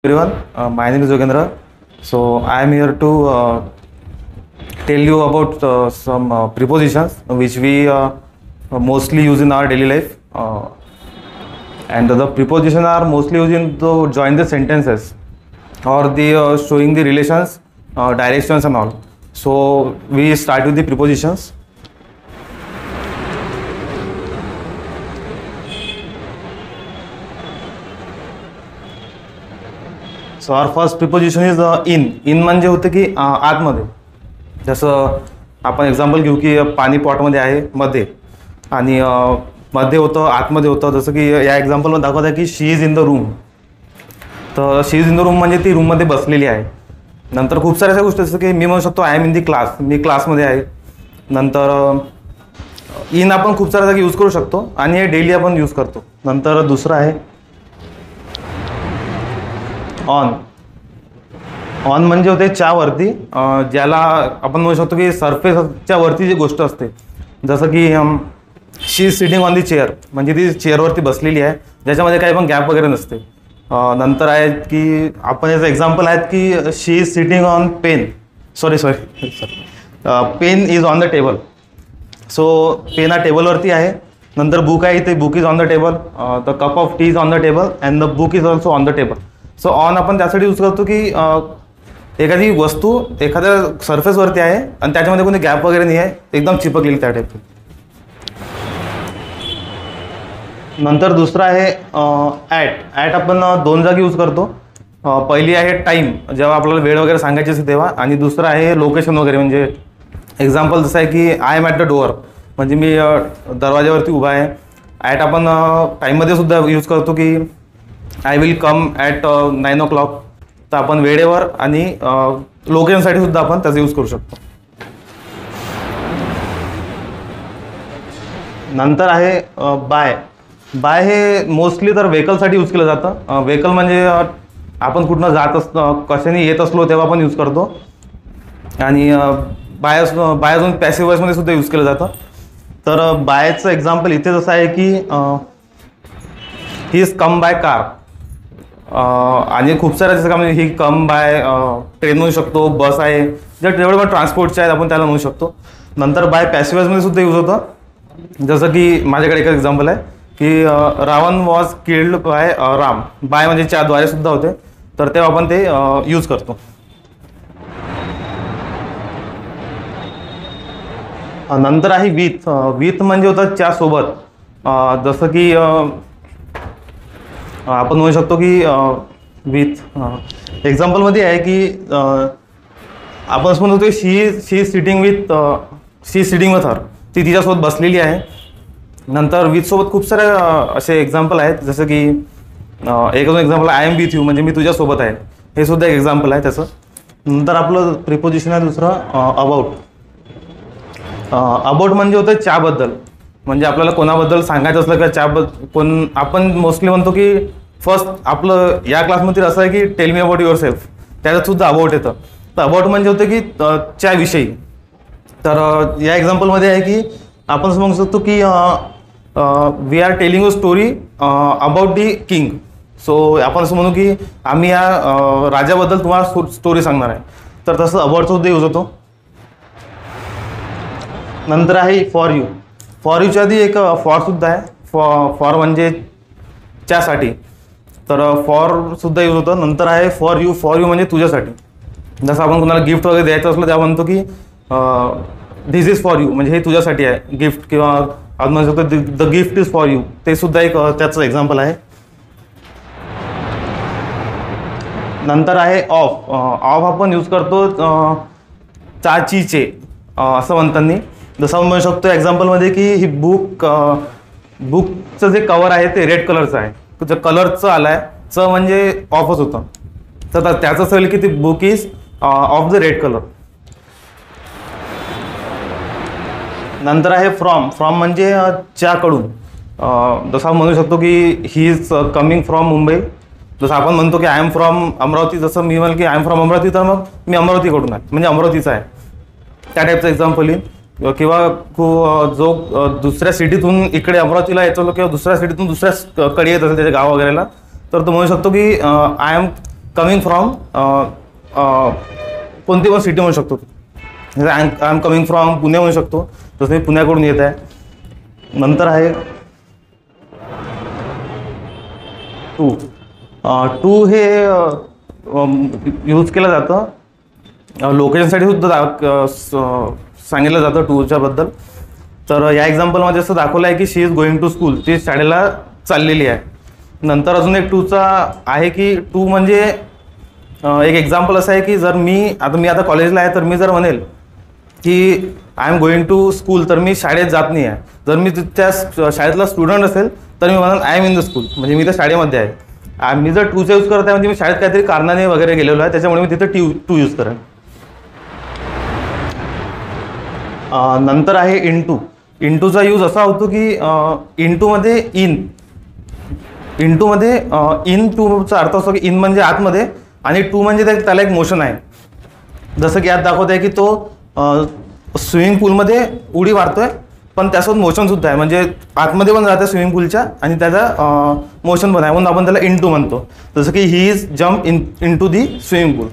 Everyone, my name is Yogendra. So I am here to tell you about some prepositions which we mostly use in our daily life, and the prepositions are mostly used to join the sentences or the showing the relations, directions and all. So we start with the prepositions. So our first preposition is in. In म्हणजे होतं की आतमध्ये. जसं आपण example घेऊ की पाणी पॉटमध्ये आहे मध्ये, आणि मध्ये होतं आतमध्ये होतं. जसं की या एक्झाम्पलमध्ये दाखवत आहे की she is in the room. तर शी इज इन द रूम म्हणजे ती रूममध्ये बसलेली आहे. नंतर खूप साऱ्या अशा गोष्टी जसं की मी म्हणू शकतो I am in the class, मी क्लासमध्ये आहे. नंतर इन आपण खूप साऱ्या जागी यूज करू शकतो आणि हे डेली आपण यूज करतो. नंतर दुसरं आहे ऑन. ऑन म्हणजे होते च्यावरती, ज्याला आपण म्हणू शकतो की सरफेसच्या वरती जी गोष्ट असते. जसं की she is sitting on the chair म्हणजे ती चेअरवरती बसलेली आहे, ज्याच्यामध्ये काही पण गॅप वगैरे नसते. नंतर आहेत की आपण याचं एक्झाम्पल आहेत की she is sitting on pen. Pen is on the table. So pen हा टेबलवरती आहे. नंतर बुक आहे, ते book is on the table. The cup of tea is on the table and the book is also on the table. So on आपण त्यासाठी use करतो की एखादी वस्तू एखाद्या सरफेसवरती आहे आणि त्याच्यामध्ये कोणी गॅप वगैरे नाही आहे, एकदम चिपकलेली त्या टाईप. नंतर दुसरं आहे ॲट. ॲट आपण दोन जागी यूज करतो. पहिली आहे टाईम, जेव्हा आपल्याला वेळ वगैरे सांगायची असते तेव्हा, आणि दुसरं आहे लोकेशन वगैरे. म्हणजे एक्झाम्पल जसं आहे की I am at the door म्हणजे मी दरवाज्यावरती उभा आहे. ॲट आपण टाईममध्ये सुद्धा यूज करतो की I will come at 9 o'clock. तर आपण वेळेवर आणि लोकेशनसाठी सुद्धा आपण त्याचा यूज करू शकतो. नंतर आहे बाय. बाय हे मोस्टली तर व्हेकलसाठी यूज केलं जातं. व्हेकल म्हणजे आपण कुठनं जात कशाने येत असलो तेव्हा आपण यूज करतो. आणि बाय अजून पॅसिव्ह वॉइसमध्ये सुद्धा यूज केलं जातं. तर बायचं एक्झाम्पल इथे जसं आहे की he is come by car. आणि खूप साऱ्या जसं का म्हणजे ही कम बाय ट्रेन म्हणू शकतो, बस आहे, ज्या जेवढे पण ट्रान्सपोर्टचे आहेत आपण त्याला म्हणू शकतो. नंतर बाय पॅसिव्हमध्ये सुद्धा यूज होतं. जसं की माझ्याकडे एक एक्झाम्पल आहे की Ravan was killed by Ram. By म्हणजे च्याद्वारे सुद्धा होते, तर तेव्हा आपण ते यूज करतो. नंतर आहे विथ. विथ म्हणजे होतं च्यासोबत. जसं की आपण म्हणू शकतो की विथ एक्झाम्पलमध्ये आहे की आपण असं म्हणतो की she is sitting with her. ती तिच्यासोबत बसलेली आहे. नंतर विथसोबत खूप सारे असे एक्झाम्पल आहेत. जसं की एक अजून example I am with you म्हणजे मी तुझ्यासोबत आहे, हे सुद्धा एक एक्झाम्पल आहे त्याचं. नंतर आपलं प्रिपोजिशन आहे दुसरं अबाउट. अबाउट म्हणजे होतं च्याबद्दल. म्हणजे आपल्याला कोणाबद्दल सांगायचं असलं का च्याबद्दल आपण मोस्टली म्हणतो की फर्स्ट आपलं या क्लासमध्ये असं आहे की tell me about your self, त्याच्यात सुद्धा अबाउट येतं. तर अबाउट म्हणजे होतं की च्याविषयी. तर या एक्झाम्पलमध्ये आहे की आपण असं म्हणू शकतो की we are telling a story about the king. So आपण असं म्हणू की आम्ही या राजाबद्दल तुम्हाला स्टोरी सांगणार आहे. तर तसं अबाउटचा सुद्धा यूज होतो. नंतर आहे फॉर यू. फॉर यूच्या आधी एक फॉरसुद्धा आहे. फॉर म्हणजे च्यासाठी, तर फॉर सुद्धा यूज होतं. नंतर आहे फॉर यू. फॉर यू म्हणजे तुझ्यासाठी. जसं आपण कोणाला गिफ्ट वगैरे द्यायचं असलं तेव्हा म्हणतो की धिस इज फॉर यू म्हणजे हे तुझ्यासाठी आहे गिफ्ट, किंवा आपण म्हणू शकतो the gift is for you. ते सुद्धा एक त्याचं एक्झाम्पल आहे. नंतर आहे ऑफ. ऑफ आपण यूज करतो चाचीचे असं म्हणताना. जसं आपण म्हणू शकतो एक्झाम्पलमध्ये की ही बुकचं जे कवर आहे ते रेड कलरचं आहे. जर कलरचं आलं आहे च म्हणजे ऑफच होतं, तर त्याचं असं होईल की ती book is of the red colour. नंतर आहे फ्रॉम. फ्रॉम म्हणजे च्याकडून. जसं आपण म्हणू शकतो की he is coming from Mumbai. जसं आपण म्हणतो की आय एम फ्रॉम अमरावती. जसं मी म्हणेल की आय एम फ्रॉम अमरावती, तर मग मी अमरावतीकडून आहे म्हणजे अमरावतीचा आहे, त्या टाईपचं एक्झाम्पल येईल. किंवा जो दुसऱ्या सिटीतून इकडे अमरावतीला येतो किंवा दुसऱ्या सिटीतून दुसऱ्या कडे येत असेल त्याच्या गाव वगैरेला, तर तो म्हणू शकतो की आय एम कमिंग फ्रॉम कोणती पण सिटी म्हणू शकतो. I am coming from Pune म्हणू शकतो, तसं मी पुण्याकडून येत आहे. नंतर आहे टू. टू हे यूज केलं जातं लोकेशनसाठी सुद्धा सांगितलं जातं टूच्या बद्दल. तर या एक्झाम्पलमध्ये असं दाखवलं आहे की she is going to school, ती शाळेला चाललेली आहे. नंतर अजून एक टूचा आहे की टू म्हणजे एक एक्झाम्पल असं आहे की जर मी आता कॉलेजला आहे, तर मी जर म्हणेल की I am going to school, तर मी शाळेत जात नाही आहे. जर मी त्या शाळेतला स्टुडंट असेल तर मी म्हणाल I am in the school, म्हणजे मी त्या शाळेमध्ये आहे. मी जर टूचा यूज करत आहे म्हणजे मी शाळेत काहीतरी कारणाने वगैरे गेलेलो आहे, त्याच्यामुळे मी तिथं टू यूज करेन. नंतर आहे इंटू. इंटूचा यूज असा होतो की इंटूमध्ये इन टूचा अर्थ असतो की इन म्हणजे आतमध्ये आणि टू म्हणजे त्याला एक मोशन आहे. जसं की यात दाखवत आहे की तो स्विमिंग पूलमध्ये उडी मारतोय, पण त्यासोबत मोशन सुद्धा आहे, म्हणजे आतमध्ये पण जाते स्विमिंग पूलच्या आणि त्याचा मोशन पण आहे, म्हणून आपण त्याला इंटू म्हणतो. जसं की he is jump into the swimming pool.